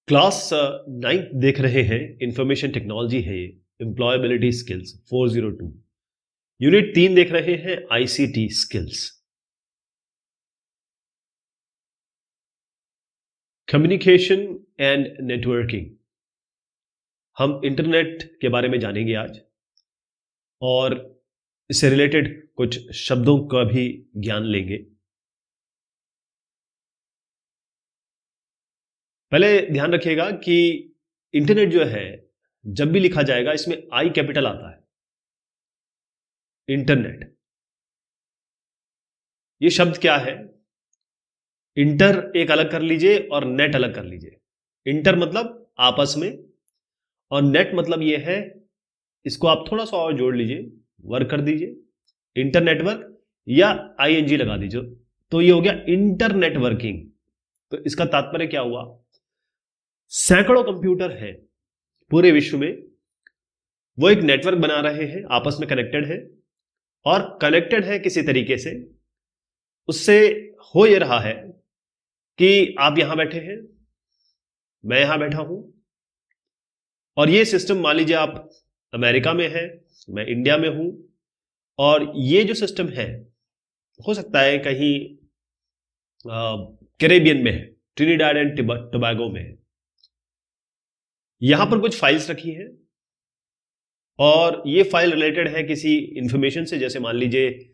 Class ninth देख रहे हैं। इंफॉर्मेशन टेक्नोलॉजी है ये। Employability skills 402। यूनिट 3 देख रहे हैं, ICT skills. Communication and networking. हम इंटरनेट के बारे में जानेंगे आज, और इससे रिलेटेड कुछ शब्दों का भी ज्ञान लेंगे। पहले ध्यान रखिएगा कि इंटरनेट जो है, जब भी लिखा जाएगा इसमें आई कैपिटल आता है। इंटरनेट, ये शब्द क्या है? इंटर एक अलग कर लीजिए और नेट अलग कर लीजिए। इंटर मतलब आपस में, और नेट मतलब ये है, इसको आप थोड़ा सा और जोड़ लीजिए, वर्क कर दीजिए, इंटरनेटवर्क, या आईएनजी लगा दीजिए, तो ये हो गया इंटरनेटवर्किंग। तो इसका तात्पर्य क्या हुआ? सैकड़ों कंप्यूटर हैं पूरे विश्व में, वो एक नेटवर्क बना रहे हैं, आपस में कनेक्टेड है, और कनेक्टेड है किसी तरीके से। उससे हो ये रहा है कि आप यहां बैठे हैं, मैं यहां बैठा हूं, और ये सिस्टम मान लीजिए आप अमेरिका में है, मैं इंडिया में हूं, और ये जो सिस्टम है हो सकता है कहीं कैरेबियन में है, ट्रिनिडाड एंड टोबैगो में है। यहां पर कुछ फाइल्स रखी हैं, और ये फाइल रिलेटेड है किसी इंफॉर्मेशन से। जैसे मान लीजिए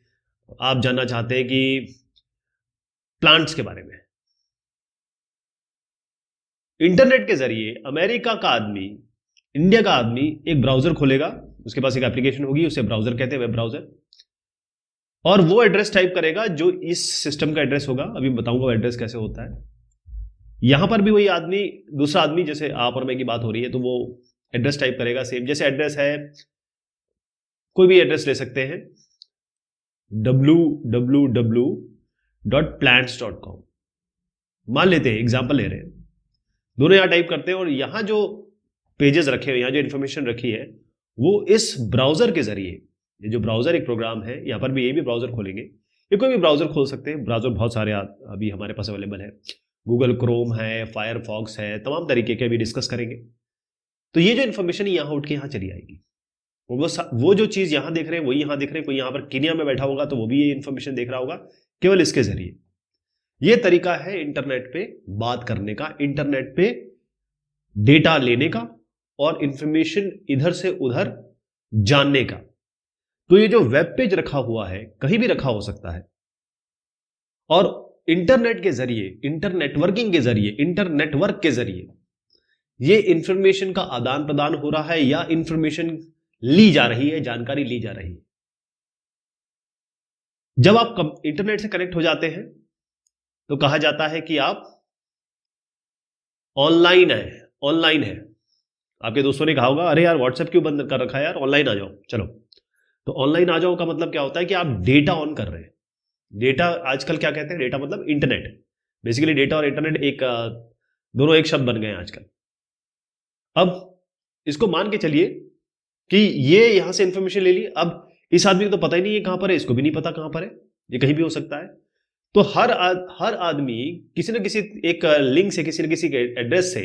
आप जानना चाहते हैं कि प्लांट्स के बारे में। इंटरनेट के जरिए अमेरिका का आदमी, इंडिया का आदमी एक ब्राउजर खोलेगा, उसके पास एक एप्लीकेशन होगी, उसे ब्राउजर कहते हैं, वेब ब्राउजर, और वो एड्रेस टाइप करेगा जो इस सिस्टम का एड्रेस होगा। अभी बताऊंगा वो एड्रेस कैसे होता है। यहां पर भी वही आदमी, दूसरा आदमी, जैसे आप और मैं की बात हो रही है, तो वो एड्रेस टाइप करेगा सेम। जैसे एड्रेस है, कोई भी एड्रेस ले सकते हैं, www.plants.com मान लेते हैं, एग्जाम्पल ले रहे हैं। दोनों यहां टाइप करते हैं, और यहां जो पेजेस रखे हुए, यहां जो इंफॉर्मेशन रखी है, वो इस ब्राउजर के जरिए, ये जो ब्राउजर एक प्रोग्राम है, यहां पर भी ये भी ब्राउजर खोलेंगे, ये कोई भी ब्राउजर खोल सकते हैं। ब्राउजर बहुत सारे अभी हमारे पास अवेलेबल है, गूगल क्रोम है, फायरफॉक्स है, तमाम तरीके के अभी डिस्कस करेंगे। तो ये जो इन्फॉर्मेशन यहां उठ के यहां चली आएगी, वो जो चीज यहां देख रहे हैं वही यहां देख रहे हैं। कोई यहां पर केन्या में बैठा होगा तो वो भी ये इन्फॉर्मेशन देख रहा होगा, केवल इसके जरिए। ये तरीका है इंटरनेट पे बात करने का, इंटरनेट पे डेटा लेने का, और इंफॉर्मेशन इधर से उधर जानने का। तो ये जो वेब पेज रखा हुआ है, कहीं भी रखा हो सकता है, और इंटरनेट के जरिए, इंटरनेटवर्किंग के जरिए, इंटरनेटवर्क के जरिए ये इंफॉर्मेशन का आदान प्रदान हो रहा है, या इंफॉर्मेशन ली जा रही है, जानकारी ली जा रही है। जब आप इंटरनेट से कनेक्ट हो जाते हैं तो कहा जाता है कि आप ऑनलाइन है, ऑनलाइन है। आपके दोस्तों ने कहा होगा, अरे यार व्हाट्सएप क्यों बंद कर रखा है यार, ऑनलाइन आ जाओ। चलो, तो ऑनलाइन आ जाओ का मतलब क्या होता है कि आप डेटा ऑन कर रहे हैं। डेटा आजकल क्या कहते हैं? डेटा मतलब इंटरनेट। बेसिकली डेटा और इंटरनेट एक दोनों एक शब्द बन गए हैं आजकल। अब इसको मान के चलिए कि ये यहां से इंफॉर्मेशन ले ली। अब इस आदमी को तो पता ही नहीं है कहां पर है, इसको भी नहीं पता कहां पर है, ये कहीं भी हो सकता है। तो हर आदमी किसी न किसी एक लिंक से, किसी न किसी एड्रेस से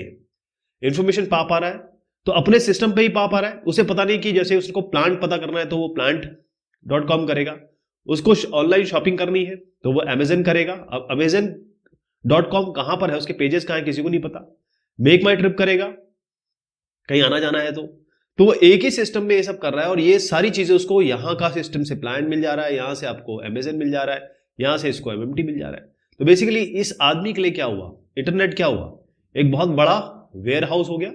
इंफॉर्मेशन पा रहा है। तो अपने सिस्टम पे ही पा रहा है। उसे पता नहीं कि जैसे उसको प्लांट पता करना है तो वो plant.com करेगा, उसको ऑनलाइन शॉपिंग करनी है तो वो अमेजन करेगा। अब अमेजन.com कहां पर है, उसके पेजेस कहां है, किसी को नहीं पता। मेक माई ट्रिप करेगा, कहीं आना जाना है तो वो एक ही सिस्टम में ये सब कर रहा है, और ये सारी चीजें उसको यहां का सिस्टम से प्लांट मिल जा रहा है, यहां से आपको अमेजन मिल जा रहा है, यहां से इसको एमएमटी मिल जा रहा है। तो बेसिकली इस आदमी के लिए क्या हुआ? इंटरनेट क्या हुआ? एक बहुत बड़ा वेयर हाउस हो गया।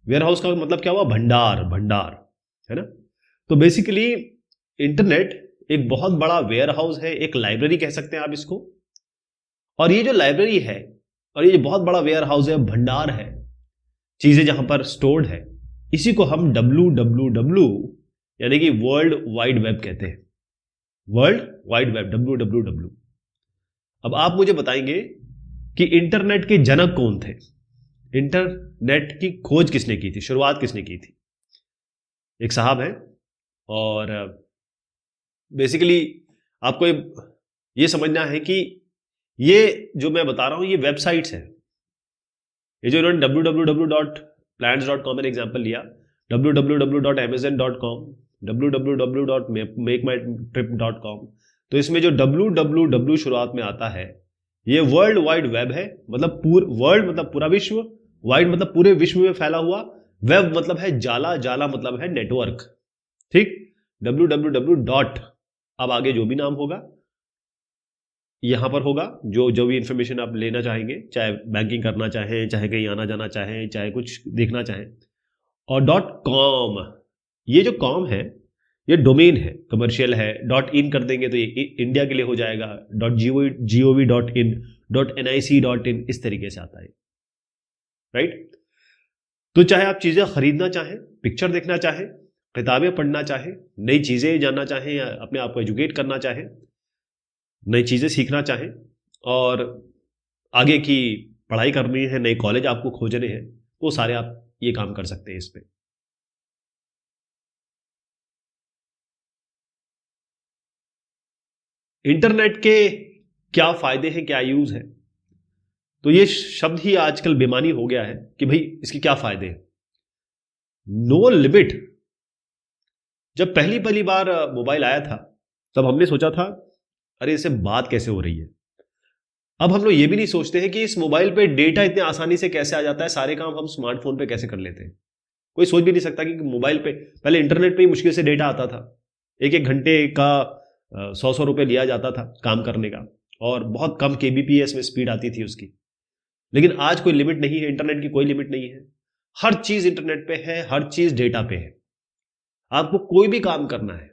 वेयर हाउस का मतलब क्या हुआ? भंडार, भंडार, है ना। तो बेसिकली इंटरनेट एक बहुत बड़ा वेयर हाउस है, एक लाइब्रेरी कह सकते हैं आप इसको। और ये जो लाइब्रेरी है, और ये जो बहुत बड़ा वेयर हाउस है, भंडार है, चीजें जहां पर स्टोर्ड है, इसी को हम www यानी कि वर्ल्ड वाइड वेब कहते हैं। World wide web, www। अब आप मुझे बताएंगे कि इंटरनेट के जनक कौन थे? इंटरनेट की खोज किसने की थी, शुरुआत किसने की थी? एक साहब है, और बेसिकली आपको ये समझना है कि ये जो मैं बता रहा हूं ये वेबसाइट्स हैं। ये जो इन्होंने www.plans.com मैंने एग्जाम्पल लिया, www.amazon.com, www.makemytrip.com, तो इसमें जो www शुरुआत में आता है ये वर्ल्ड वाइड वेब है, मतलब वर्ल्ड मतलब पूरा विश्व, वाइड मतलब पूरे विश्व में फैला हुआ, वेब मतलब है जाला, जाला मतलब है नेटवर्क, ठीक। www. अब आगे जो भी नाम होगा यहां पर होगा, जो भी इंफॉर्मेशन आप लेना चाहेंगे, चाहे बैंकिंग करना चाहें, चाहे कहीं आना जाना चाहें, चाहे कुछ देखना चाहें, और .com, ये जो कॉम है ये डोमेन है, कमर्शियल है। .in कर देंगे तो ये इंडिया के लिए हो जाएगा, .gov.in, .nic.in, इस तरीके से आता है, राइट। तो चाहे आप चीजें खरीदना चाहें, पिक्चर देखना चाहें, किताबें पढ़ना चाहें, नई चीजें जानना चाहें, या अपने आप को एजुकेट करना चाहें, नई चीजें सीखना चाहें, और आगे की पढ़ाई करनी है, नए कॉलेज आपको खोजने हैं, वो सारे आप ये काम कर सकते हैं इस पे। इंटरनेट के क्या फायदे हैं, क्या यूज है, तो ये शब्द ही आजकल बेमानी हो गया है कि भाई इसके क्या फायदे हैं। नो लिमिट, जब पहली बार मोबाइल आया था तब हमने सोचा था अरे इससे बात कैसे हो रही है। अब हम लोग ये भी नहीं सोचते हैं कि इस मोबाइल पे डेटा इतने आसानी से कैसे आ जाता है, सारे काम हम स्मार्टफोन पे कैसे कर लेते हैं। कोई सोच भी नहीं सकता कि मोबाइल पे, पहले इंटरनेट पे ही मुश्किल से डेटा आता था, एक घंटे का 100 रुपए लिया जाता था काम करने का, और बहुत कम kbps में स्पीड आती थी उसकी। लेकिन आज कोई लिमिट नहीं है, इंटरनेट की कोई लिमिट नहीं है, हर चीज इंटरनेट पे है, हर चीज डेटा पे है। आपको कोई भी काम करना है,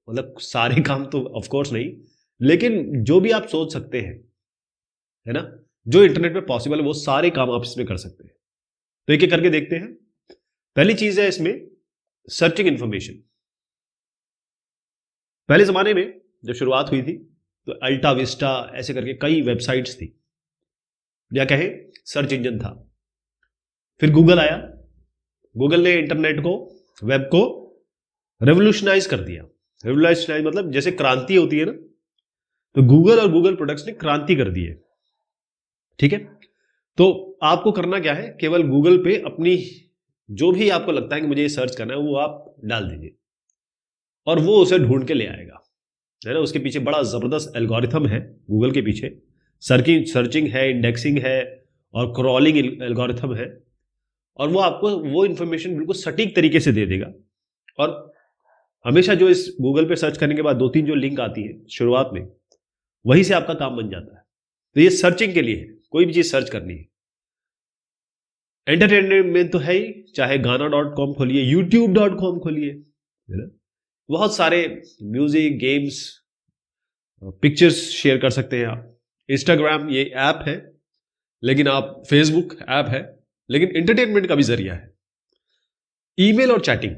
मतलब सारे काम तो ऑफ कोर्स नहीं, लेकिन जो भी आप सोच सकते हैं, है ना, जो इंटरनेट पे पॉसिबल है वो सारे काम आप इसमें कर सकते हैं। तो एक एक करके देखते हैं। पहली चीज है इसमें सर्चिंग इंफॉर्मेशन। पहले जमाने में जब शुरुआत हुई थी तो अल्टा विस्टा ऐसे करके कई वेबसाइट्स थी, या कहें सर्च इंजन था। फिर गूगल आया, गूगल ने इंटरनेट को, वेब को रेवोल्यूशनाइज कर दिया। रेवोल्यूशनाइज मतलब जैसे क्रांति होती है ना, तो गूगल और गूगल प्रोडक्ट्स ने क्रांति कर दी है, ठीक है। तो आपको करना क्या है, केवल गूगल पे अपनी जो भी आपको लगता है कि मुझे ये सर्च करना है वो आप डाल दीजिए और वो उसे ढूंढ के ले आएगा, है ना। उसके पीछे बड़ा जबरदस्त एल्गोरिथम है, गूगल के पीछे सर्चिंग है, इंडेक्सिंग है और क्रॉलिंग एल्गोरिथम है, और वो आपको वो इंफॉर्मेशन बिल्कुल सटीक तरीके से दे देगा। और हमेशा जो इस गूगल पे सर्च करने के बाद 2-3 जो लिंक आती है शुरुआत में, वहीं से आपका काम बन जाता है। तो ये सर्चिंग के लिए है, कोई भी चीज सर्च करनी है। एंटरटेनमेंट तो है ही, चाहे गाना.com खोलिए, youtube.com खोलिए, है ना, बहुत सारे म्यूजिक, गेम्स, पिक्चर्स शेयर कर सकते हैं आप। इंस्टाग्राम ये ऐप है, लेकिन आप फेसबुक ऐप है, लेकिन एंटरटेनमेंट का भी जरिया है। ईमेल और चैटिंग,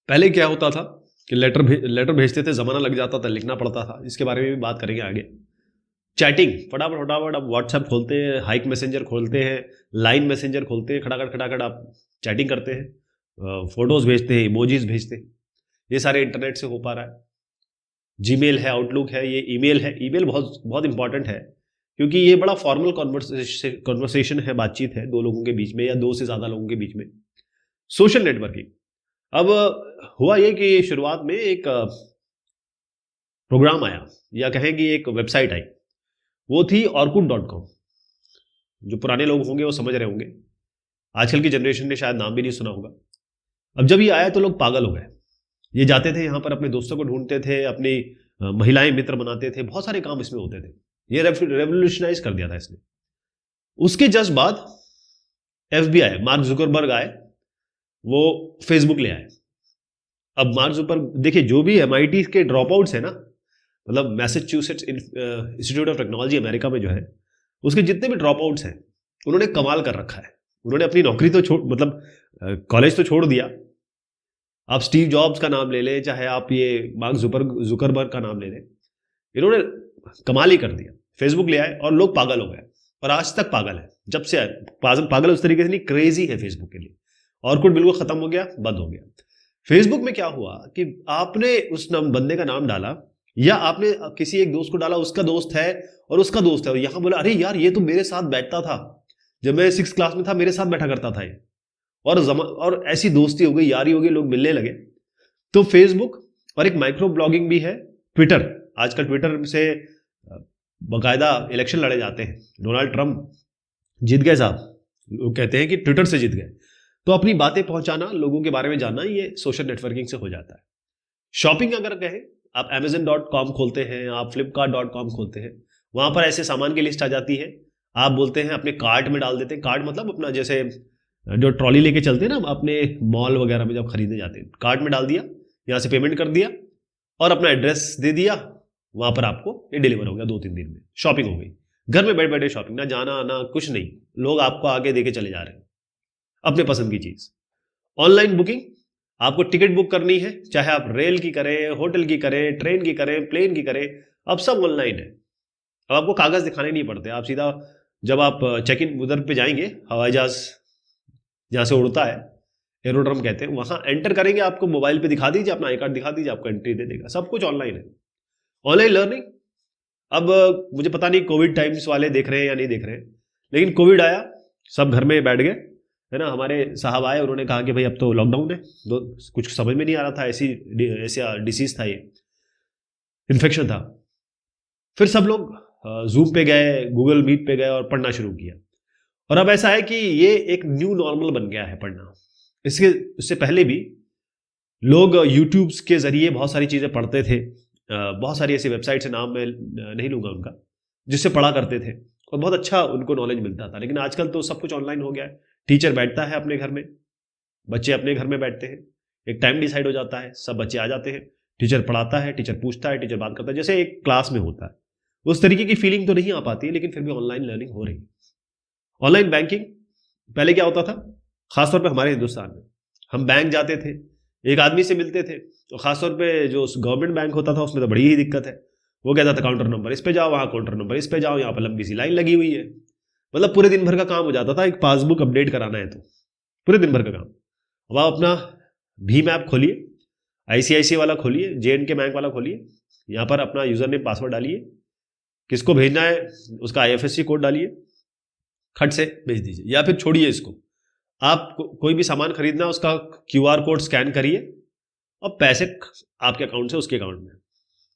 पहले क्या होता था कि लेटर भेजते थे, जमाना लग जाता था, लिखना पड़ता था, इसके बारे में भी बात करेंगे आगे। चैटिंग फटाफट आप व्हाट्सएप खोलते हैं, हाइक मैसेंजर खोलते हैं, लाइन मैसेंजर खोलते हैं, खटाखट आप चैटिंग करते हैं, फोटोज भेजते हैं, इमोजीज भेजते हैं, ये सारे इंटरनेट से हो पा रहा है। जीमेल है, आउटलुक है, ये ईमेल है। ईमेल बहुत बहुत इंपॉर्टेंट है, क्योंकि ये बड़ा फॉर्मल कॉन्वर्सेशन है, बातचीत है दो लोगों के बीच में या दो से ज्यादा लोगों के बीच में। सोशल नेटवर्किंग, अब हुआ ये कि शुरुआत में एक प्रोग्राम आया, या कहेंगे एक वेबसाइट आई, वो थी orkut.com। जो पुराने लोग होंगे वो समझ रहे होंगे, आजकल की जनरेशन ने शायद नाम भी नहीं सुना होगा। अब जब ये आया तो लोग पागल हो गए, ये जाते थे यहाँ पर अपने दोस्तों को ढूंढते थे, अपनी महिलाएं मित्र बनाते थे, बहुत सारे काम इसमें होते थे। ये रेवोल्यूशनाइज कर दिया था इसने। उसके जस्ट बाद FBI, मार्क जुकरबर्ग आए, वो फेसबुक ले आए। अब मार्क जुकरबर्ग देखिए, जो भी MIT के ड्रॉप आउट्स है ना, मतलब Massachusetts institute of technology America में जो है, उसके जितने भी ड्रॉप आउट्स हैं उन्होंने कमाल कर रखा है। उन्होंने अपनी नौकरी तो छोड़, मतलब कॉलेज तो छोड़ दिया। आप स्टीव जॉब्स का नाम ले लें, चाहे आप ये मार्क जुकरबर्ग का नाम ले लें, इन्होंने कमाल ही कर दिया। फेसबुक ले आए और लोग पागल हो गए, और आज तक पागल है। जब से पागल उस तरीके से नहीं, क्रेजी है फेसबुक के लिए। ऑर्कुट बिल्कुल खत्म हो गया, बंद हो गया। फेसबुक में क्या हुआ कि आपने उस बंदे का नाम डाला, या आपने किसी एक दोस्त को डाला, उसका दोस्त है और उसका दोस्त है, और यहां बोला अरे यार ये तो मेरे साथ बैठता था, जब मैं 6th क्लास में था मेरे साथ बैठा करता था ये, और ऐसी दोस्ती हो गई, यारी हो गई, लोग मिलने लगे। तो फेसबुक और एक माइक्रो ब्लॉगिंग भी है, ट्विटर। आजकल ट्विटर से बाकायदा इलेक्शन लड़े जाते हैं। डोनाल्ड ट्रंप जीत गए साहब, लोग कहते हैं कि ट्विटर से जीत गए। तो अपनी बातें पहुंचाना, लोगों के बारे में जानना, ये सोशल नेटवर्किंग से हो जाता है। शॉपिंग अगर कहें, आप amazon.com खोलते हैं, आप flipkart.com खोलते हैं, वहां पर ऐसे सामान की लिस्ट आ जाती है। आप बोलते हैं अपने कार्ट में डाल देते हैं। कार्ट मतलब अपना जैसे जो ट्रॉली लेके चलते हैं ना अपने मॉल वगैरह में जब खरीदने जाते हैं, कार्ट में डाल दिया, यहाँ से पेमेंट कर दिया और अपना एड्रेस दे दिया, वहां पर आपको ये डिलीवर हो गया 2-3 दिन में। शॉपिंग हो गई, घर में बैठ बैठे शॉपिंग, ना जाना आना कुछ नहीं, लोग आपको आगे देके चले जा रहे हैं अपने पसंद की चीज। ऑनलाइन बुकिंग, आपको टिकट बुक करनी है, चाहे आप रेल की करें, होटल की करें, ट्रेन की करें, प्लेन की करें, अब सब ऑनलाइन है। अब आपको कागज दिखाने नहीं पड़ते, आप सीधा जब आप चेक इन उधर पे जाएंगे, हवाई जहाज जहाँ से उड़ता है, एरोड्रम कहते हैं, वहां एंटर करेंगे, आपको मोबाइल पे दिखा दीजिए, अपना आई कार्ड दिखा दीजिए, आपको एंट्री दे देगा। सब कुछ ऑनलाइन है। ऑनलाइन लर्निंग, अब मुझे पता नहीं कोविड टाइम्स वाले देख रहे हैं या नहीं देख रहे हैं, लेकिन कोविड आया, सब घर में बैठ गए, है ना। हमारे साहब आए, उन्होंने कहा कि भाई अब तो लॉकडाउन है, कुछ समझ में नहीं आ रहा था, ऐसा डिसीज था, ये इन्फेक्शन था। फिर सब लोग जूम पे गए, गूगल मीट पे गए और पढ़ना शुरू किया। और अब ऐसा है कि ये एक न्यू नॉर्मल बन गया है पढ़ना। इससे पहले भी लोग यूट्यूब के जरिए बहुत सारी चीजें पढ़ते थे। बहुत सारी ऐसी वेबसाइट से, नाम मैं नहीं लूंगा उनका, जिससे पढ़ा करते थे और बहुत अच्छा उनको नॉलेज मिलता था। लेकिन आजकल तो सब कुछ ऑनलाइन हो गया है। टीचर बैठता है अपने घर में, बच्चे अपने घर में बैठते हैं, एक टाइम डिसाइड हो जाता है, सब बच्चे आ जाते हैं, टीचर पढ़ाता है, टीचर पूछता है, टीचर बात करता है, जैसे एक क्लास में होता है। उस तरीके की फीलिंग तो नहीं आ पाती है, लेकिन फिर भी ऑनलाइन लर्निंग हो रही है। ऑनलाइन बैंकिंग, पहले क्या होता था, खासतौर पर हमारे हिंदुस्तान में, हम बैंक जाते थे, एक आदमी से मिलते थे, तो खासतौर पे जो गवर्नमेंट बैंक होता था उसमें तो बड़ी ही दिक्कत है। वो कहता था काउंटर नंबर इस पे जाओ, वहाँ काउंटर नंबर इस पे जाओ, यहाँ पर लंबी सी लाइन लगी हुई है। मतलब पूरे दिन भर का काम हो जाता था, एक पासबुक अपडेट कराना है तो पूरे दिन भर का काम। अब आप अपना भीम ऐप खोलिए, ICICI वाला खोलिए, JNK बैंक वाला खोलिए, यहाँ पर अपना यूजर नेम पासवर्ड डालिए, किसको भेजना है उसका IFSC कोड डालिए, खट से भेज दीजिए। या फिर छोड़िए इसको, आप कोई भी सामान खरीदना, उसका QR कोड स्कैन करिए और पैसे आपके अकाउंट से उसके अकाउंट में।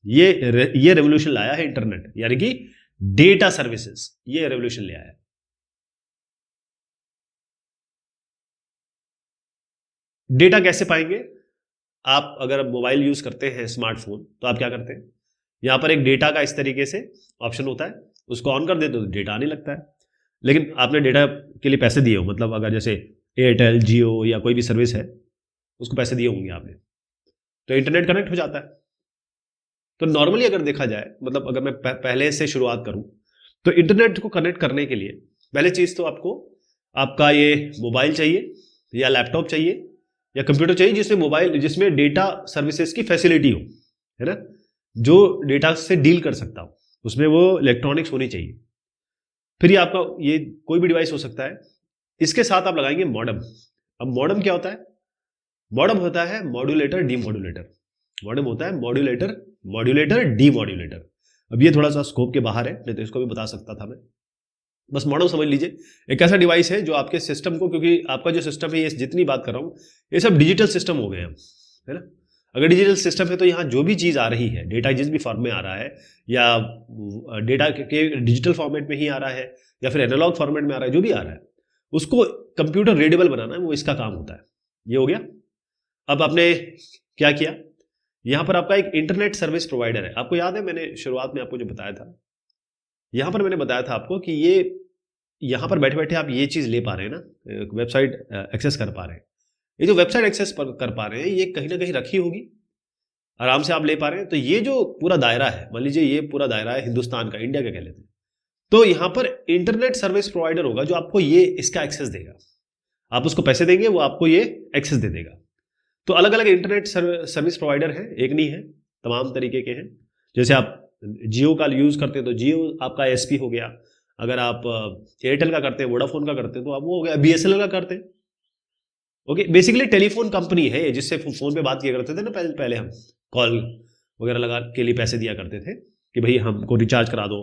ये रेवोल्यूशन लाया है इंटरनेट, यानी कि डेटा सर्विसेज, ये रेवोल्यूशन ले आया है। डेटा कैसे पाएंगे आप? अगर मोबाइल यूज करते हैं, स्मार्टफोन, तो आप क्या करते हैं, यहां पर एक डेटा का इस तरीके से ऑप्शन होता है, उसको ऑन कर देते तो डेटा आने लगता है। लेकिन आपने डेटा के लिए पैसे दिए हो, मतलब अगर जैसे एयरटेल, जियो या कोई भी सर्विस है, उसको पैसे दिए होंगे आपने, तो इंटरनेट कनेक्ट हो जाता है। तो नॉर्मली अगर देखा जाए, मतलब अगर मैं पहले से शुरुआत करूं, तो इंटरनेट को कनेक्ट करने के लिए पहले चीज तो आपको आपका ये मोबाइल चाहिए या लैपटॉप चाहिए या कंप्यूटर चाहिए, जिसमें डेटा सर्विसेज की फैसिलिटी हो, है ना, जो डेटा से डील कर सकता हो, उसमें वो इलेक्ट्रॉनिक्स होनी चाहिए। फिर ये आपका ये कोई भी डिवाइस हो सकता है। इसके साथ आप लगाएंगे मॉडेम। अब मॉडेम क्या होता है? मॉडेम होता है मॉड्यूलेटर डीमॉड्यूलेटर। मॉडेम होता है मॉड्यूलेटर, मॉड्यूलेटर, डीमॉड्यूलेटर। अब ये थोड़ा सा स्कोप के बाहर है, नहीं तो इसको भी बता सकता था मैं। बस मॉडेम समझ लीजिए, एक ऐसा डिवाइस है जो आपके सिस्टम को, क्योंकि आपका जो सिस्टम है, ये जितनी बात कर रहा हूं, ये सब डिजिटल सिस्टम हो गए हैं, है ना। अगर डिजिटल सिस्टम है तो यहाँ जो भी चीज आ रही है, डेटा जिस भी फॉर्म में आ रहा है, या डेटा के डिजिटल फॉर्मेट में ही आ रहा है या फिर एनालॉग फॉर्मेट में आ रहा है, जो भी आ रहा है, उसको कंप्यूटर रीडेबल बनाना है, वो इसका काम होता है। ये हो गया। अब आपने क्या किया, यहां पर आपका एक इंटरनेट सर्विस प्रोवाइडर है। आपको याद है मैंने शुरुआत में आपको जो बताया था, यहां पर मैंने बताया था आपको कि ये यहां पर बैठे बैठे आप ये चीज ले पा रहे हैं ना, वेबसाइट एक्सेस कर पा रहे हैं। ये जो वेबसाइट एक्सेस कर पा रहे हैं, ये कहीं ना कहीं रखी होगी, आराम से आप ले पा रहे हैं। तो ये जो पूरा दायरा है, मान लीजिए ये पूरा दायरा है हिंदुस्तान का, इंडिया का कह लेते हैं, तो यहां पर इंटरनेट सर्विस प्रोवाइडर होगा जो आपको ये इसका एक्सेस देगा। आप उसको पैसे देंगे, वो आपको ये एक्सेस दे देगा। तो अलग अलग इंटरनेट सर्विस प्रोवाइडर है, एक नहीं है, तमाम तरीके के हैं। जैसे आप जियो का यूज करते हैं तो जियो आपका ISP हो गया। अगर आप एयरटेल का करते हैं, वोडाफोन का करते हैं, तो आप वो हो गया, BSNL का करते हैं। ओके, बेसिकली टेलीफोन कंपनी है जिससे फोन पे बात किया करते थे ना, पहले हम कॉल वगैरह लगा के लिए पैसे दिया करते थे कि भाई हमको रिचार्ज करा दो,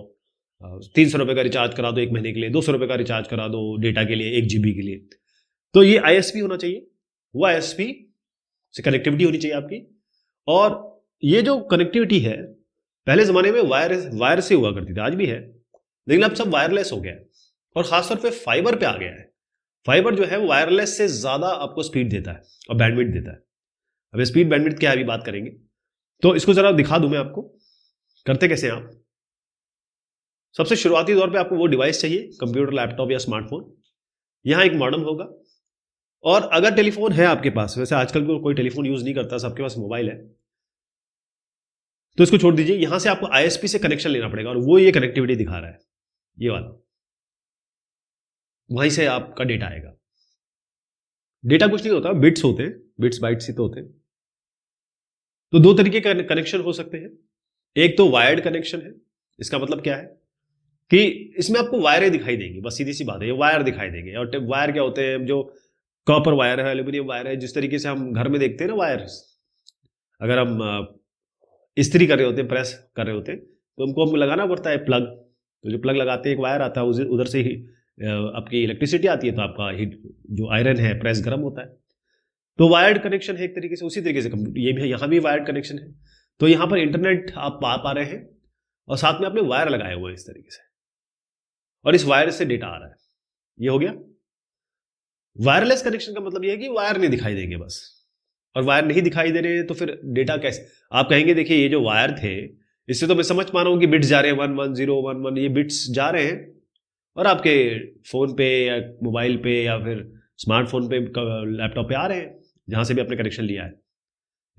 ₹300 का रिचार्ज करा दो 1 महीने के लिए, ₹200 का रिचार्ज करा दो डेटा के लिए 1 GB के लिए। तो ये ISP होना चाहिए, वो ISP से कनेक्टिविटी होनी चाहिए आपकी। और ये जो कनेक्टिविटी है पहले ज़माने में वायर से हुआ करती थी, आज भी है, लेकिन अब सब वायरलेस हो गया है और ख़ासतौर पे फाइबर पे आ गया है। फाइबर जो है वायरलेस से ज़्यादा आपको स्पीड देता है और बैंडविड्थ देता है। अब स्पीड बैंडविड्थ क्या है अभी बात करेंगे। तो इसको ज़रा दिखा दूं मैं आपको, करते कैसे हैं आप। सबसे शुरुआती तौर पे आपको वो डिवाइस चाहिए, कंप्यूटर, लैपटॉप या स्मार्टफोन। यहाँ एक मॉडेम होगा और अगर टेलीफोन है आपके पास, वैसे आजकल कोई टेलीफोन यूज़ नहीं करता, सबके पास मोबाइल है, तो इसको छोड़ दीजिए। यहां से आपको ISP से कनेक्शन लेना पड़ेगा और वो ये कनेक्टिविटी दिखा रहा है, ये वाला, वहीं से आपका डेटा आएगा। डेटा कुछ नहीं होता, बिट्स होते हैं, बिट्स बाइट्स ही तो होते हैं। तो दो तरीके के कनेक्शन हो सकते हैं। एक तो वायर्ड कनेक्शन है। इसका मतलब क्या है कि इसमें आपको वायरें दिखाई देंगी, बस सीधी सी बात है, ये वायर दिखाई देंगे। और वायर क्या होते हैं, जो कॉपर वायर है, एल्यूमिनियम वायर है, जिस तरीके से हम घर में देखते हैं ना वायर, अगर हम इस्त्री कर रहे होते हैं, प्रेस कर रहे होते हैं, तो हमको लगाना पड़ता है प्लग। तो जो प्लग लगाते हैं एक वायर आता है, उधर से ही आपकी इलेक्ट्रिसिटी आती है, तो आपका हीट जो आयरन है प्रेस गर्म होता है। तो वायर्ड कनेक्शन है एक तरीके से। उसी तरीके से ये भी, यहाँ भी वायर्ड कनेक्शन है। तो यहाँ पर इंटरनेट आप पा रहे हैं और साथ में आपने वायर लगाए हुए हैं इस तरीके से, और इस वायर से डेटा आ रहा है। ये हो गया। वायरलेस कनेक्शन का मतलब ये है कि वायर नहीं दिखाई देंगे बस, और वायर नहीं दिखाई दे रहे तो फिर डेटा कैसे। आप कहेंगे देखिए ये जो वायर थे, इससे तो मैं समझ पा रहा हूँ कि बिट्स जा रहे हैं 11011, ये बिट्स जा रहे हैं और आपके फ़ोन पे या मोबाइल पे या फिर स्मार्टफोन पे, लैपटॉप पे आ रहे हैं, जहाँ से भी आपने कनेक्शन लिया है।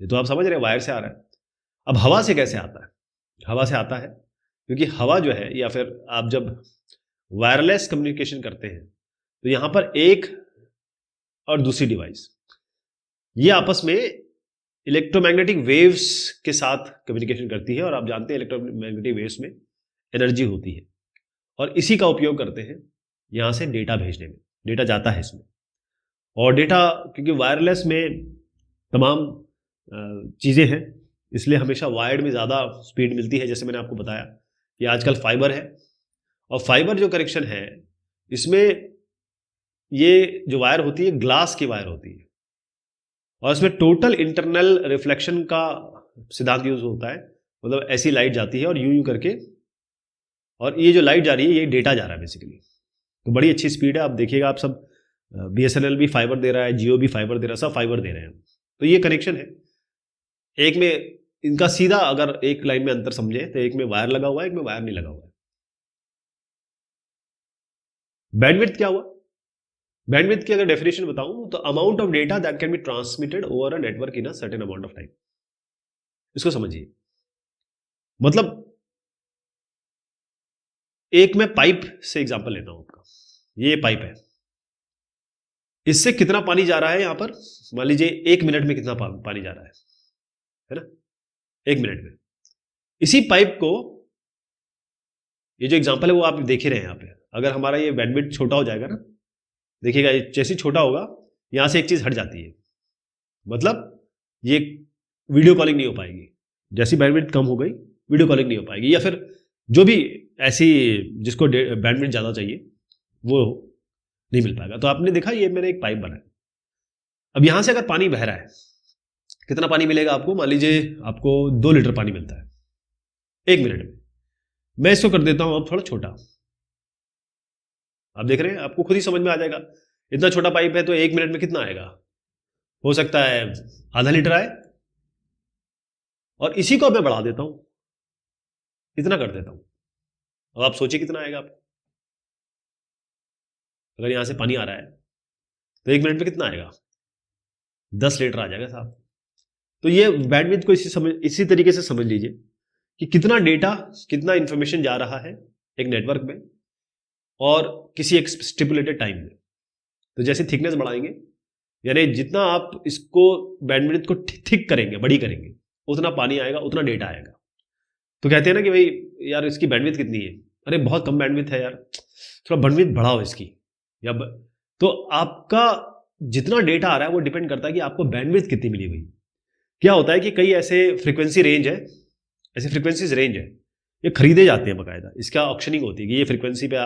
ये तो आप समझ रहे हैं वायर से आ रहा है। अब हवा से कैसे आता है? हवा से आता है क्योंकि हवा जो है, या फिर आप जब वायरलेस कम्युनिकेशन करते हैं तो यहाँ पर एक और दूसरी डिवाइस, ये आपस में इलेक्ट्रोमैग्नेटिक वेव्स के साथ कम्युनिकेशन करती है। और आप जानते हैं इलेक्ट्रोमैग्नेटिक वेव्स में एनर्जी होती है, और इसी का उपयोग करते हैं यहाँ से डेटा भेजने में। डेटा जाता है इसमें, और डेटा क्योंकि वायरलेस में तमाम चीज़ें हैं, इसलिए हमेशा वायर्ड में ज़्यादा स्पीड मिलती है। जैसे मैंने आपको बताया कि आजकल फाइबर है, और फाइबर जो कनेक्शन है इसमें ये जो वायर होती है ग्लास की वायर होती है, और इसमें टोटल इंटरनल रिफ्लेक्शन का सिद्धांत यूज होता है। मतलब ऐसी लाइट जाती है और यूं करके, और ये जो लाइट जा रही है ये डेटा जा रहा है बेसिकली। तो बड़ी अच्छी स्पीड है। आप देखिएगा, आप सब BSNL भी फाइबर दे रहा है, जियो भी फाइबर दे रहा है, सब फाइबर दे रहे हैं। तो ये कनेक्शन है। एक में इनका सीधा अगर एक लाइन में अंतर समझे तो एक में वायर लगा हुआ है, एक में वायर नहीं लगा हुआ है। बैंडविड्थ क्या हुआ? बैंडविड्थ की अगर डेफिनेशन बताऊं तो amount of data that can be transmitted over a network in a certain amount of time. इसको समझिए, मतलब एक मैं पाइप से एग्जांपल लेता हूं आपका। ये पाइप है, इससे कितना पानी जा रहा है यहां पर, मान लीजिए 1 मिनट में कितना पानी जा रहा है ना, 1 मिनट में। इसी पाइप को, ये जो एग्जांपल है वो आप देख ही रहे हैं यहाँ पे। अगर हमारा ये बैंडविड्थ छोटा हो जाएगा ना, देखिएगा जैसे छोटा होगा यहां से एक चीज हट जाती है, मतलब ये वीडियो कॉलिंग नहीं हो पाएगी। जैसी बैंडविड्थ कम हो गई वीडियो कॉलिंग नहीं हो पाएगी, या फिर जो भी ऐसी जिसको बैंडविड्थ ज़्यादा चाहिए वो नहीं मिल पाएगा। तो आपने देखा ये मैंने एक पाइप बनाया। अब यहाँ से अगर पानी बह रहा है, कितना पानी मिलेगा आपको? मान लीजिए आपको 2 लीटर पानी मिलता है 1 मिनट में। मैं इसको कर देता हूँ अब थोड़ा छोटा। आप देख रहे हैं, आपको खुद ही समझ में आ जाएगा। इतना छोटा पाइप है तो 1 मिनट में कितना आएगा? हो सकता है आधा लीटर आए। और इसी को मैं बढ़ा देता हूं, इतना कर देता हूं। अब आप सोचिए कितना आएगा आपको। अगर यहां से पानी आ रहा है तो 1 मिनट में कितना आएगा? 10 लीटर आ जाएगा साहब। तो ये बैंडविड्थ को इसी तरीके से समझ लीजिए कि कितना डेटा, कितना इंफॉर्मेशन जा रहा है एक नेटवर्क में और किसी एक स्टिपुलेटेड टाइम में। तो जैसे थिकनेस बढ़ाएंगे, यानी जितना आप इसको बैंडविड्थ को थिक करेंगे, बड़ी करेंगे, उतना पानी आएगा, उतना डेटा आएगा। तो कहते हैं ना कि भाई यार इसकी बैंडविड्थ कितनी है? अरे बहुत कम बैंडविड्थ है यार, थोड़ा बैंडविड्थ बढ़ाओ इसकी। तो आपका जितना डेटा आ रहा है वो डिपेंड करता है कि आपको बैंडविड्थ कितनी मिली हुई। क्या होता है कि कई ऐसे फ्रीक्वेंसी रेंज है, ऐसे फ्रीक्वेंसीज रेंज है ये खरीदे जाते हैं बाकायदा, इसका ऑक्शनिंग होती है कि ये फ्रीक्वेंसी पे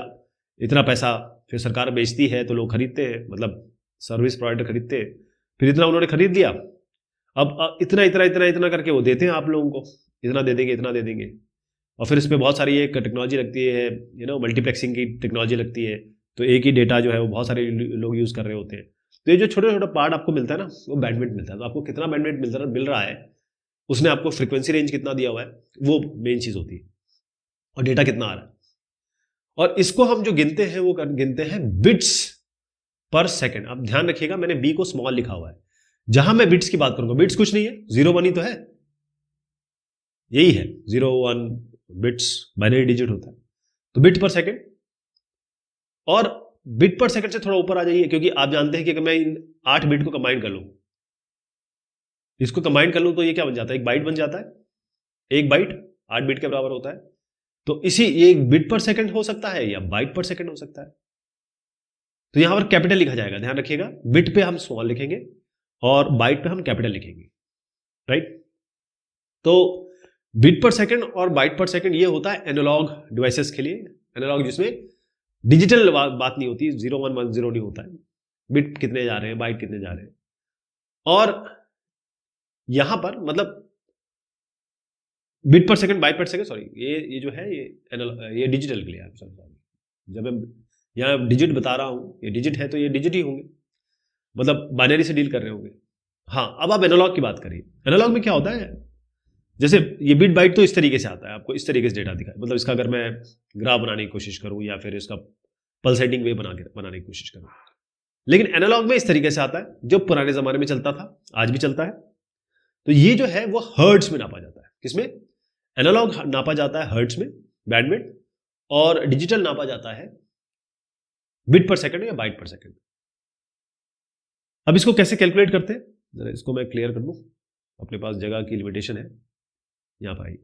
इतना पैसा, फिर सरकार बेचती है तो लोग खरीदते हैं, मतलब सर्विस प्रोवाइडर खरीदते हैं, फिर इतना उन्होंने खरीद लिया, अब इतना इतना इतना इतना करके वो देते हैं आप लोगों को, इतना दे देंगे इतना दे देंगे, और फिर इस पर बहुत सारी एक टेक्नोलॉजी लगती है, मल्टीप्लेक्सिंग की टेक्नोलॉजी लगती है, तो एक ही डेटा जो है वो बहुत सारे लोग यूज़ कर रहे होते हैं। तो ये जो छोटा छोटा पार्ट आपको मिलता है ना, वो बैंडविड्थ मिलता है। तो आपको कितना बैंडविड्थ मिल रहा है, उसने आपको फ्रीक्वेंसी रेंज कितना दिया हुआ है, वो मेन चीज़ होती है, और डेटा कितना आ रहा है। और इसको हम जो गिनते हैं वो गिनते हैं बिट्स पर सेकेंड। अब ध्यान रखिएगा, मैंने बी को स्मॉल लिखा हुआ है, जहां मैं बिट्स की बात करूंगा, बिट्स कुछ नहीं है, 0 1 ही तो है, यही है 0 1 बिट्स, बाइनरी डिजिट होता है, तो बिट पर सेकेंड। और बिट पर सेकंड से थोड़ा ऊपर आ जाइए, क्योंकि आप जानते हैं कि अगर मैं इन 8 बिट को कंबाइन कर लूं, इसको कंबाइन कर लूं, तो ये क्या बन जाता है, एक बाइट बन जाता है। एक बाइट 8 बिट के बराबर होता है। तो इसी ये एक बिट पर सेकंड हो सकता है या बाइट पर सेकंड हो सकता है। तो यहां पर कैपिटल लिखा जाएगा, ध्यान रखिएगा, बिट पे हम स्मॉल लिखेंगे और बाइट पे हम कैपिटल लिखेंगे, राइट। तो बिट पर सेकंड और बाइट पर सेकंड ये होता है एनालॉग डिवाइसेस के लिए, एनालॉग जिसमें डिजिटल बात नहीं होती, 0 1 1 0 नहीं होता है, बिट कितने जा रहे हैं, बाइट कितने जा रहे हैं। और यहां पर मतलब बिट पर सेकंड, बाइट पर सेकंड, सॉरी, ये जो है ये डिजिटल के लिए है, सॉरी, जब मैं यहाँ डिजिट बता रहा हूं, ये डिजिट है तो ये डिजिट ही होंगे, मतलब बाइनरी से डील कर रहे होंगे। हाँ, अब आप एनालॉग की बात करिए। एनालॉग में क्या होता है, जैसे ये बिट बाइट तो इस तरीके से आता है, आपको इस तरीके से डेटा दिखाए, मतलब इसका अगर मैं ग्राफ बनाने की कोशिश करूं या फिर इसका पल्सेटिंग वे बनाने की कोशिश करूं, लेकिन एनालॉग में इस तरीके से आता है, जो पुराने जमाने में चलता था, आज भी चलता है। तो ये जो है वो हर्ट्ज में नापा जाता है। किसमें? एनालॉग नापा जाता है हर्ट्ज में, बैंडविड्थ, और डिजिटल नापा जाता है बिट पर सेकंड या बाइट पर सेकंड। अब इसको कैसे कैलकुलेट करते हैं, जरा इसको मैं क्लियर कर दूं, अपने पास जगह की लिमिटेशन है। यहां पर आइए,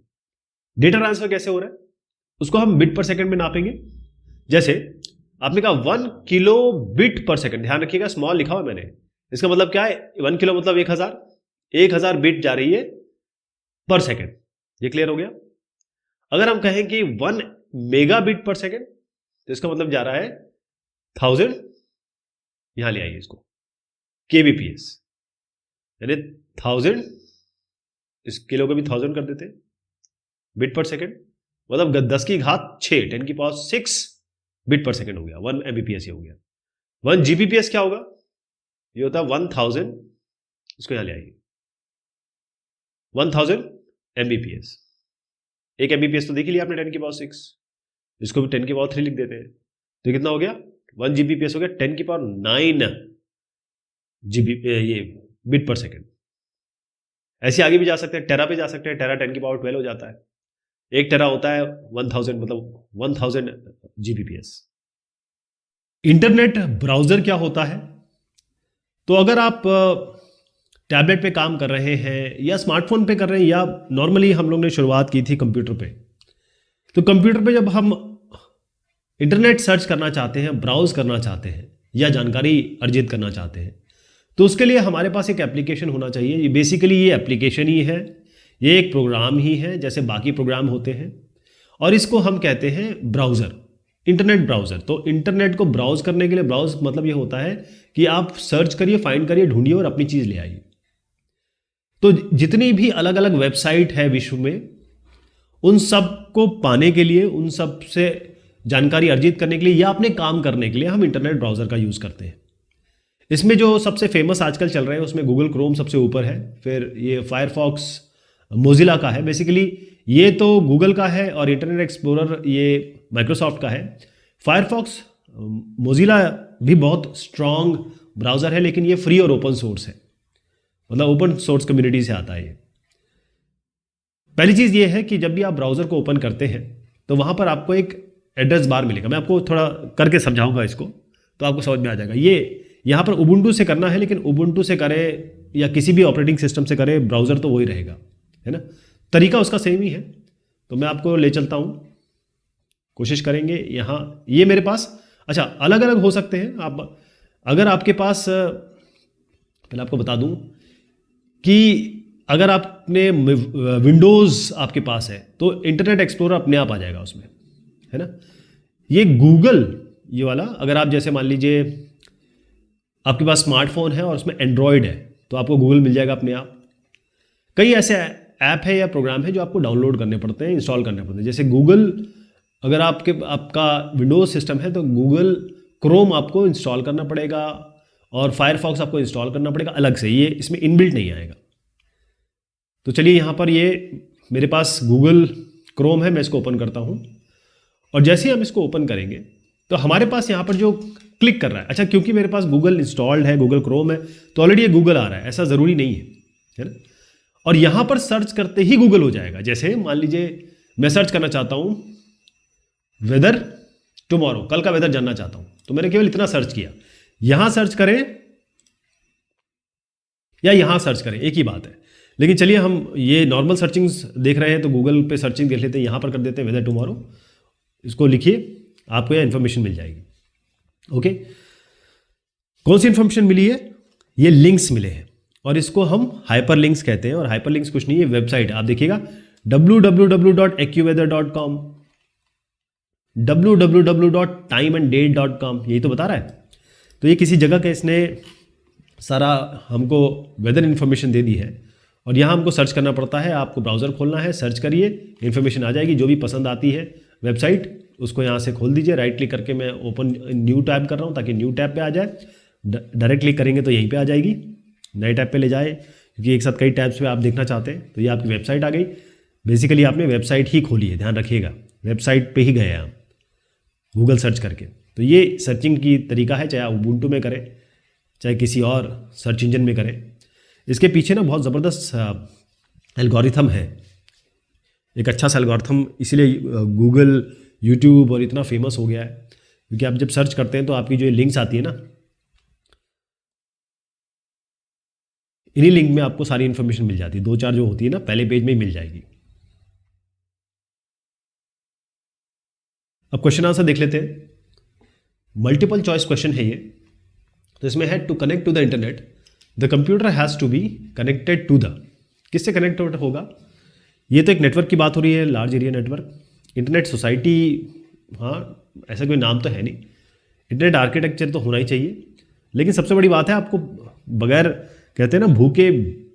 डेटा ट्रांसफर कैसे हो रहा है उसको हम बिट पर सेकंड में नापेंगे। जैसे आपने कहा 1 किलो बिट पर सेकंड, ध्यान रखिएगा स्मॉल लिखा हुआ मैंने, इसका मतलब क्या है, 1 किलो मतलब 1000 बिट जा रही है पर सेकंड। ये क्लियर हो गया। अगर हम कहें कि 1 मेगा बिट पर सेकंड, तो इसका मतलब जा रहा है 1000, यहां ले आइए इसको, kbps, यानी 1000, इस किलो को भी 1000 कर देते, बिट पर सेकंड, मतलब 10 की घात 6, 10 की पावर 6 बिट पर सेकंड हो गया, 1 mbps ये हो गया। 1 gbps क्या होगा, ये होता है 1000, इसको यहां ले आइए, 1000 mbps। एक mbps तो देख लिया आपने 10 की पावर 6, इसको भी 10 की पावर 3 लिख देते हैं, तो कितना हो गया, 1 gbps हो गया 10 की पावर 9 ये बिट पर सेकंड। ऐसे आगे भी जा सकते हैं, टेरा पे जा सकते हैं, टेरा 10 की पावर 12 हो जाता है, एक टेरा होता है 1000, मतलब 1000 gbps। इंटरनेट ब्राउजर क्या होता है, तो अगर आप टैबलेट पे काम कर रहे हैं या स्मार्टफोन पे कर रहे हैं, या नॉर्मली हम लोग ने शुरुआत की थी कंप्यूटर पे, तो कंप्यूटर पे जब हम इंटरनेट सर्च करना चाहते हैं, ब्राउज करना चाहते हैं या जानकारी अर्जित करना चाहते हैं, तो उसके लिए हमारे पास एक एप्लीकेशन होना चाहिए। ये बेसिकली ये एप्लीकेशन ही है, ये एक प्रोग्राम ही है जैसे बाकी प्रोग्राम होते हैं, और इसको हम कहते हैं ब्राउज़र, इंटरनेट ब्राउज़र। तो इंटरनेट को ब्राउज करने के लिए, ब्राउज मतलब ये होता है कि आप सर्च करिए, फाइंड करिए, ढूंढिए और अपनी चीज़ ले आइए। तो जितनी भी अलग अलग वेबसाइट है विश्व में, उन सब को पाने के लिए, उन सब से जानकारी अर्जित करने के लिए या अपने काम करने के लिए हम इंटरनेट ब्राउज़र का यूज़ करते हैं। इसमें जो सबसे फेमस आजकल चल रहे हैं उसमें गूगल क्रोम सबसे ऊपर है, फिर ये फायरफॉक्स मोजिला का है। बेसिकली ये तो गूगल का है और इंटरनेट एक्सप्लोरर ये माइक्रोसॉफ्ट का है। फायरफॉक्स मोजिला भी बहुत स्ट्रॉन्ग ब्राउज़र है, लेकिन ये फ्री और ओपन सोर्स है, मतलब ओपन सोर्स कम्युनिटी से आता है ये। पहली चीज़ ये है कि जब भी आप ब्राउज़र को ओपन करते हैं तो वहाँ पर आपको एक एड्रेस बार मिलेगा। मैं आपको थोड़ा करके समझाऊंगा इसको, तो आपको समझ में आ जाएगा। ये यहाँ पर उबुंटू से करना है, लेकिन उबुंटू से करें या किसी भी ऑपरेटिंग सिस्टम से करें, ब्राउज़र तो वही रहेगा, है ना, तरीका उसका सेम ही है। तो मैं आपको ले चलता हूँ, कोशिश करेंगे। यहाँ ये मेरे पास, अच्छा, अलग अलग हो सकते हैं। आप अगर आपके पास, पहले आपको बता दूँ कि अगर आपने विंडोज़ आपके पास है तो इंटरनेट एक्सप्लोरर अपने आप आ जाएगा उसमें, है ना। ये गूगल, ये वाला, अगर आप जैसे मान लीजिए आपके पास स्मार्टफोन है और उसमें एंड्रॉयड है तो आपको गूगल मिल जाएगा अपने आप। कई ऐसे ऐप है या प्रोग्राम है जो आपको डाउनलोड करने पड़ते हैं, इंस्टॉल करने पड़ते हैं। जैसे गूगल, अगर आपका विंडोज़ सिस्टम है तो गूगल क्रोम आपको इंस्टॉल करना पड़ेगा और फायरफॉक्स आपको इंस्टॉल करना पड़ेगा अलग से, ये इसमें इनबिल्ट नहीं आएगा। तो चलिए यहाँ पर ये मेरे पास गूगल क्रोम है, मैं इसको ओपन करता हूँ और जैसे ही हम इसको ओपन करेंगे तो हमारे पास यहाँ पर जो क्लिक कर रहा है, अच्छा क्योंकि मेरे पास गूगल इंस्टॉल्ड है, गूगल क्रोम है, तो ऑलरेडी ये गूगल आ रहा है, ऐसा ज़रूरी नहीं है ना। और यहाँ पर सर्च करते ही गूगल हो जाएगा। जैसे मान लीजिए मैं सर्च करना चाहता हूँ वेदर टुमारो, कल का वेदर जानना चाहता हूँ, तो मैंने केवल इतना सर्च किया। यहाँ सर्च करें या यहाँ सर्च करें एक ही बात है, लेकिन चलिए हम ये नॉर्मल सर्चिंग देख रहे हैं तो गूगल पे सर्चिंग देख लेते हैं। यहाँ पर कर देते हैं वेदर टुमारो, इसको लिखिए, आपको यह इन्फॉर्मेशन मिल जाएगी। ओके, कौन सी इन्फॉर्मेशन मिली है? ये लिंक्स मिले हैं और इसको हम हाइपर लिंक्स कहते हैं। और हाइपर लिंक्स कुछ नहीं है, वेबसाइट आप देखिएगा www.accuweather.com, www.timeanddate.com, यही तो बता रहा है। तो ये किसी जगह का इसने सारा हमको वेदर इन्फॉर्मेशन दे दी है और यहाँ हमको सर्च करना पड़ता है। आपको ब्राउज़र खोलना है, सर्च करिए, इन्फॉर्मेशन आ जाएगी। जो भी पसंद आती है वेबसाइट उसको यहाँ से खोल दीजिए। राइट क्लिक करके मैं ओपन न्यू टैब कर रहा हूँ ताकि न्यू टैब पे आ जाए। डायरेक्ट क्लिक करेंगे तो यहीं पे आ जाएगी, नए टैब पे ले जाए, क्योंकि एक साथ कई टैब्स पे आप देखना चाहते हैं। तो ये आपकी वेबसाइट आ गई। बेसिकली आपने वेबसाइट ही खोली है, ध्यान रखिएगा, वेबसाइट पे ही गए हैं आप गूगल सर्च करके। तो ये सर्चिंग की तरीका है, चाहे आप उबुंटू में करें चाहे किसी और सर्च इंजन में करें। इसके पीछे ना बहुत ज़बरदस्त एल्गोरिथम है, एक अच्छा सा एल्गोरिथम, इसीलिए गूगल, यूट्यूब और इतना फेमस हो गया है। क्योंकि आप जब सर्च करते हैं तो आपकी जो लिंक्स आती है ना, इन्हीं लिंक में आपको सारी इन्फॉर्मेशन मिल जाती है। 2-4 जो होती है ना पहले पेज में ही मिल जाएगी। अब क्वेश्चन आंसर देख लेते हैं। मल्टीपल चॉइस क्वेश्चन है ये। तो इसमें है to connect to the internet the computer has to be connected to the, किससे कनेक्टेड होगा? ये तो एक नेटवर्क की बात हो रही है, large area network, internet society, हाँ ऐसा कोई नाम तो है नहीं। इंटरनेट आर्किटेक्चर तो होना ही चाहिए, लेकिन सबसे बड़ी बात है आपको बगैर, कहते हैं ना भूखे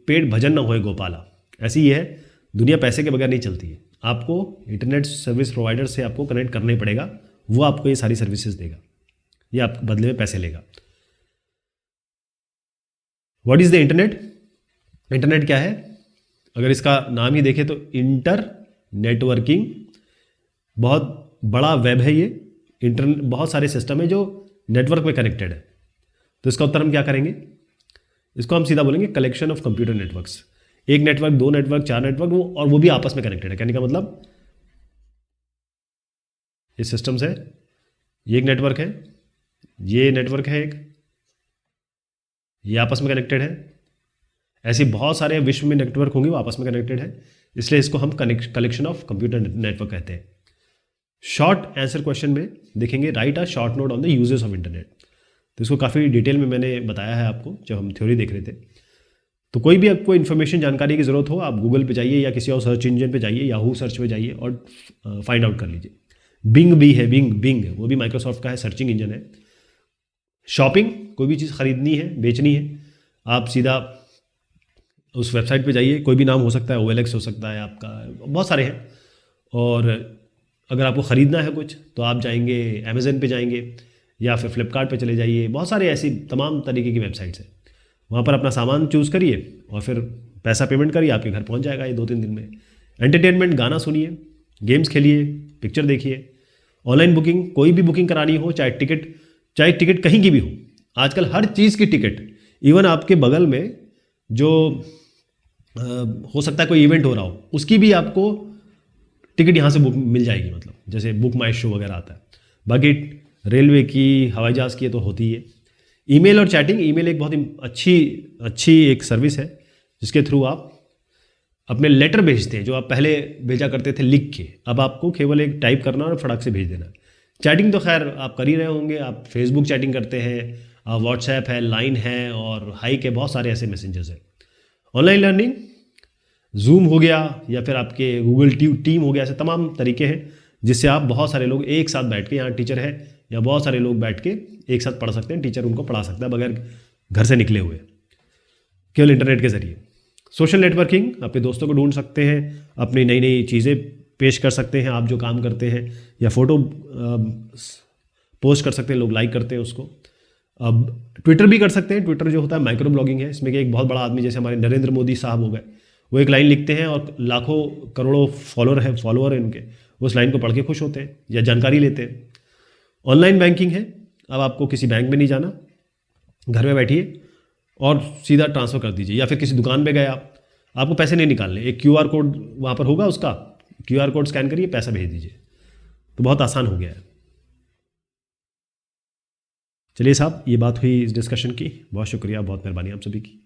पेट भजन ना होए गोपाला, ऐसी ही है। दुनिया पैसे के बगैर नहीं चलती है। आपको इंटरनेट सर्विस प्रोवाइडर से आपको कनेक्ट करना ही पड़ेगा, वो आपको ये सारी सर्विसेज देगा, ये आपको बदले में पैसे लेगा। What is the internet? Internet क्या है? अगर इसका नाम ही देखें तो इंटर नेटवर्किंग, बहुत बड़ा वेब है ये। इंटरनेट बहुत सारे सिस्टम है जो नेटवर्क में कनेक्टेड है। तो इसका उत्तर हम क्या करेंगे? इसको हम सीधा बोलेंगे कलेक्शन ऑफ कंप्यूटर नेटवर्क्स। एक नेटवर्क, 2 नेटवर्क, 4 नेटवर्क, और वो भी आपस में कनेक्टेड है। कहने का मतलब ये सिस्टम्स है, ये एक नेटवर्क है, ये नेटवर्क है एक, ये आपस में कनेक्टेड है। ऐसे बहुत सारे विश्व में नेटवर्क होंगे वो आपस में कनेक्टेड है, इसलिए इसको हम कलेक्शन ऑफ कंप्यूटर नेटवर्क कहते हैं। शॉर्ट आंसर क्वेश्चन में देखेंगे, right a short note on the uses of internet. तो इसको काफ़ी डिटेल में मैंने बताया है आपको जब हम थ्योरी देख रहे थे। तो कोई भी आपको इन्फॉर्मेशन, जानकारी की ज़रूरत हो, आप गूगल पे जाइए या किसी और सर्च इंजन पे जाइए, याहू सर्च पे जाइए और फाइंड आउट कर लीजिए। बिंग भी है, बिंग वो भी माइक्रोसॉफ्ट का है, सर्चिंग इंजन है। शॉपिंग, कोई भी चीज़ खरीदनी है, बेचनी है, आप सीधा उस वेबसाइट पे जाइए, कोई भी नाम हो सकता है, OLX हो सकता है आपका, बहुत सारे हैं। और अगर आपको ख़रीदना है कुछ तो आप जाएंगे अमेज़न पे जाएंगे या फिर फ्लिपकार्ट पे चले जाइए, बहुत सारे ऐसी तमाम तरीके की वेबसाइट्स हैं। वहाँ पर अपना सामान चूज़ करिए और फिर पैसा पेमेंट करिए, आपके घर पहुँच जाएगा ये 2-3 दिन में। एंटरटेनमेंट, गाना सुनिए, गेम्स खेलिए, पिक्चर देखिए। ऑनलाइन बुकिंग, कोई भी बुकिंग करानी हो, चाहे टिकट कहीं की भी हो, आजकल हर चीज़ की टिकट, इवन आपके बगल में जो हो सकता है कोई इवेंट हो रहा हो, उसकी भी आपको टिकट यहाँ से बुक मिल जाएगी। मतलब जैसे बुक माई शो वगैरह आता है। बाकी रेलवे की, हवाई जहाज़ की तो होती ही है। ईमेल और चैटिंग, ईमेल एक बहुत अच्छी एक सर्विस है जिसके थ्रू आप अपने लेटर भेजते हैं, जो आप पहले भेजा करते थे लिख के, अब आपको केवल एक टाइप करना और फटाक से भेज देना। चैटिंग तो खैर आप कर ही रहे होंगे, आप फेसबुक चैटिंग करते हैं, व्हाट्सएप है, लाइन है और हाइक है, बहुत सारे ऐसे मैसेंजर्स हैं। ऑनलाइन लर्निंग, जूम हो गया या फिर आपके गूगल टीम हो गया, ऐसे तमाम तरीके हैं जिससे आप बहुत सारे लोग एक साथ बैठ के, यहाँ टीचर है या बहुत सारे लोग बैठ के एक साथ पढ़ सकते हैं, टीचर उनको पढ़ा सकता है बगैर घर से निकले हुए, केवल इंटरनेट के जरिए। सोशल नेटवर्किंग, अपने दोस्तों को ढूंढ सकते हैं, अपनी नई नई चीज़ें पेश कर सकते हैं आप जो काम करते हैं, या फोटो पोस्ट कर सकते हैं, लोग लाइक करते हैं उसको। अब ट्विटर भी कर सकते हैं। ट्विटर जो होता है माइक्रो ब्लॉगिंग है, इसमें कि एक बहुत बड़ा आदमी जैसे हमारे नरेंद्र मोदी साहब हो गए, वो एक लाइन लिखते हैं और लाखों करोड़ों फॉलोअर हैं उनके, उस लाइन को पढ़ के खुश होते हैं या जानकारी लेते हैं। ऑनलाइन बैंकिंग है, अब आपको किसी बैंक में नहीं जाना, घर में बैठिए और सीधा ट्रांसफ़र कर दीजिए, या फिर किसी दुकान पे गए आप, आपको पैसे नहीं निकालने, एक QR कोड वहाँ पर होगा, उसका QR कोड स्कैन करिए, पैसा भेज दीजिए, तो बहुत आसान हो गया है। चलिए साहब, ये बात हुई इस डिस्कशन की, बहुत शुक्रिया, बहुत मेहरबानी आप सभी की।